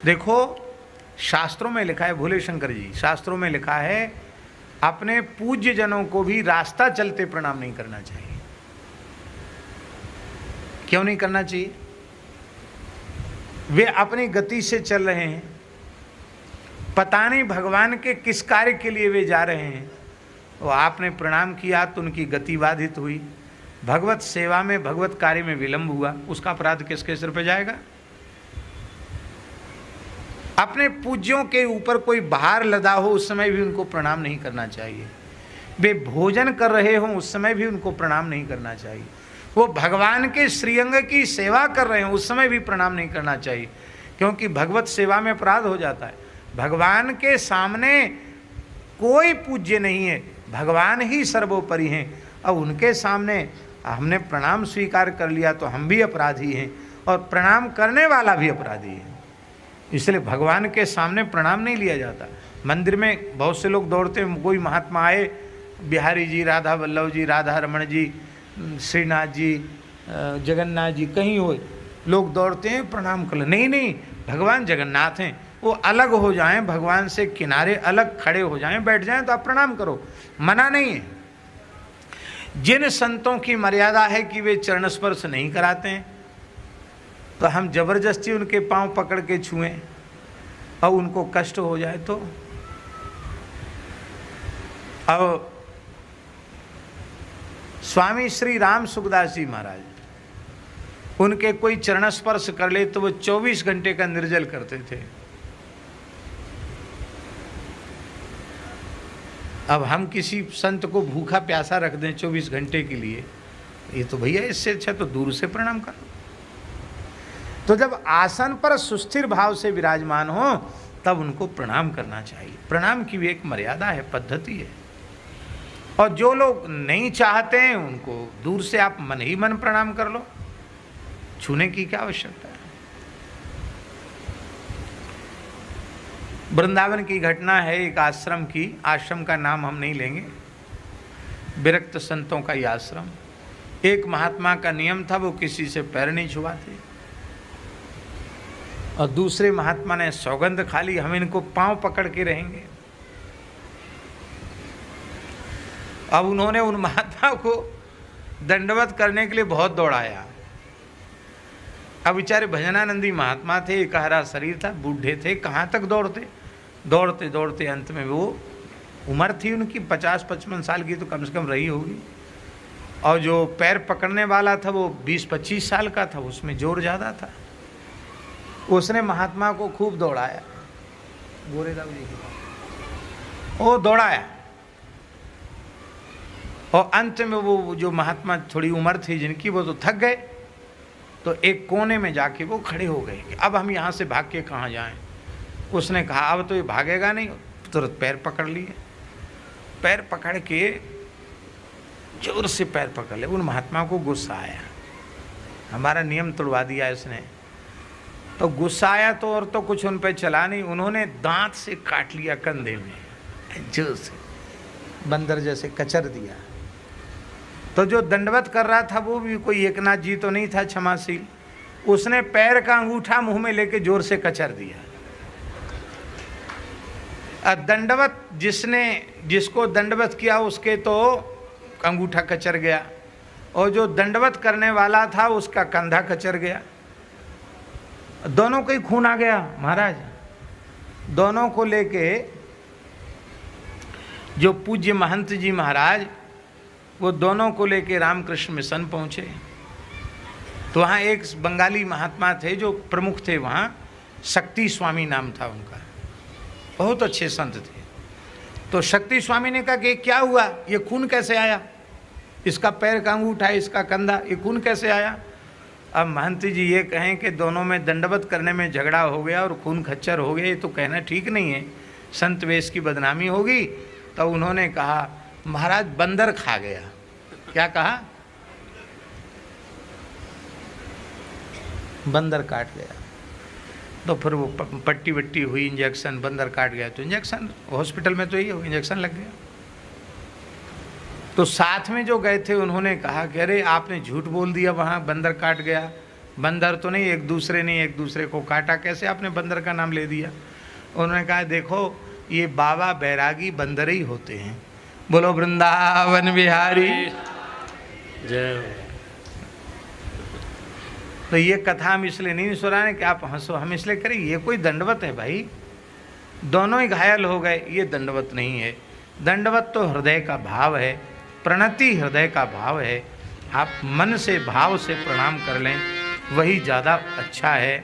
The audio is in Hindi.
देखो, शास्त्रों में लिखा है, भोले शंकर जी, शास्त्रों में लिखा है अपने पूज्य जनों को भी रास्ता चलते प्रणाम नहीं करना चाहिए। क्यों नहीं करना चाहिए? वे अपनी गति से चल रहे हैं, पता नहीं भगवान के किस कार्य के लिए वे जा रहे हैं। वो आपने प्रणाम किया तो उनकी गति बाधित हुई, भगवत सेवा में, भगवत कार्य में विलंब हुआ, उसका अपराध किसके सिर पे जाएगा? अपने पूज्यों के ऊपर कोई भार लदा हो उस समय भी उनको प्रणाम नहीं करना चाहिए। वे भोजन कर रहे हों उस समय भी उनको प्रणाम नहीं करना चाहिए। वो भगवान के श्रीअंग की सेवा कर रहे हैं उस समय भी प्रणाम नहीं करना चाहिए, क्योंकि भगवत सेवा में अपराध हो जाता है। भगवान के सामने कोई पूज्य नहीं है, भगवान ही सर्वोपरि हैं। अब उनके सामने हमने प्रणाम स्वीकार कर लिया तो हम भी अपराधी हैं और प्रणाम करने वाला भी अपराधी है। इसलिए भगवान के सामने प्रणाम नहीं लिया जाता। मंदिर में बहुत से लोग दौड़ते हैं, कोई महात्मा आए, बिहारी जी, राधा वल्लभ जी, राधा रमण जी, श्रीनाथ जी, जगन्नाथ जी, कहीं हो लोग दौड़ते हैं प्रणाम कर ले। नहीं नहीं, भगवान जगन्नाथ हैं, वो अलग हो जाएं, भगवान से किनारे अलग खड़े हो जाएं, बैठ जाएं तो आप प्रणाम करो, मना नहीं है। जिन संतों की मर्यादा है कि वे चरण स्पर्श नहीं कराते हैं, तो हम जबरदस्ती उनके पांव पकड़ के छुएं और उनको कष्ट हो जाए तो? अब स्वामी श्री राम सुखदास जी महाराज, उनके कोई चरण स्पर्श कर ले तो वो 24 घंटे का निर्जल करते थे। अब हम किसी संत को भूखा प्यासा रख दें 24 घंटे के लिए, ये तो भैया इससे अच्छा तो दूर से प्रणाम करो। तो जब आसन पर सुस्थिर भाव से विराजमान हो तब उनको प्रणाम करना चाहिए। प्रणाम की भी एक मर्यादा है, पद्धति है। और जो लोग नहीं चाहते हैं उनको दूर से आप मन ही मन प्रणाम कर लो, छूने की क्या आवश्यकता है। वृंदावन की घटना है एक आश्रम की, आश्रम का नाम हम नहीं लेंगे, विरक्त संतों का ये आश्रम। एक महात्मा का नियम था, वो किसी से पैर नहीं छुआते, और दूसरे महात्मा ने सौगंध खा ली, हम इनको पांव पकड़ के रहेंगे। अब उन्होंने उन महात्मा को दंडवत करने के लिए बहुत दौड़ाया। अब बेचारे भजनानंदी महात्मा थे, एकहरा शरीर था, बूढ़े थे, कहाँ तक दौड़ते, दौड़ते दौड़ते अंत में वो उम्र थी उनकी 50-55 साल की तो कम से कम रही होगी, और जो पैर पकड़ने वाला था वो 20-25 साल का था, उसमें जोर ज़्यादा था। उसने महात्मा को खूब दौड़ाया, गोरेदाऊ जी के पास वो दौड़ाया, और अंत में वो जो महात्मा थोड़ी उम्र थी जिनकी, वो तो थक गए, तो एक कोने में जाके वो खड़े हो गए कि अब हम यहाँ से भाग के कहाँ जाएं। उसने कहा अब तो ये भागेगा नहीं, तुरंत पैर पकड़ लिए, पैर पकड़ के जोर से पैर पकड़ ले। उन महात्मा को गुस्सा आया, हमारा नियम तोड़वा दिया इसने। तो गुस्सा आया तो और तो कुछ उन पर चला नहीं, उन्होंने दांत से काट लिया कंधे में, जोर से बंदर जैसे कचर दिया। तो जो दंडवत कर रहा था वो भी कोई एकनाथ जी तो नहीं था क्षमाशील, उसने पैर का अंगूठा मुंह में लेके जोर से कचर दिया। दंडवत जिसको दंडवत किया उसके तो अंगूठा कचर गया, और जो दंडवत करने वाला था उसका कंधा कचर गया। दोनों को ही खून आ गया महाराज। दोनों को लेके जो पूज्य महंत जी महाराज, वो दोनों को लेके रामकृष्ण मिशन पहुँचे। तो वहाँ एक बंगाली महात्मा थे जो प्रमुख थे वहाँ, शक्ति स्वामी नाम था उनका, बहुत अच्छे संत थे। तो शक्ति स्वामी ने कहा कि क्या हुआ, ये खून कैसे आया, इसका पैर का अंगूठा, इसका कंधा, ये खून कैसे आया। अब महंत जी ये कहें कि दोनों में दंडवत करने में झगड़ा हो गया और खून खच्चर हो गया, ये तो कहना ठीक नहीं है, संत वेश की बदनामी होगी। तो उन्होंने कहा महाराज बंदर खा गया। क्या कहा? बंदर काट गया। तो फिर वो पट्टी वट्टी हुई, इंजेक्शन, बंदर काट गया तो इंजेक्शन, हॉस्पिटल में तो यही हो, इंजेक्शन लग गया। तो साथ में जो गए थे उन्होंने कहा कि अरे आपने झूठ बोल दिया, वहाँ बंदर काट गया, बंदर तो नहीं, एक दूसरे को काटा, कैसे आपने बंदर का नाम ले दिया? उन्होंने कहा देखो ये बाबा बैरागी बंदर ही होते हैं। बोलो वृंदावन बिहारी जय। तो ये कथा हम इसलिए नहीं सुनाने कि आप हंसो, हम इसलिए करें ये कोई दंडवत है भाई, दोनों ही घायल हो गए, ये दंडवत नहीं है। दंडवत तो हृदय का भाव है, प्रणति हृदय का भाव है। आप मन से भाव से प्रणाम कर लें, वही ज़्यादा अच्छा है।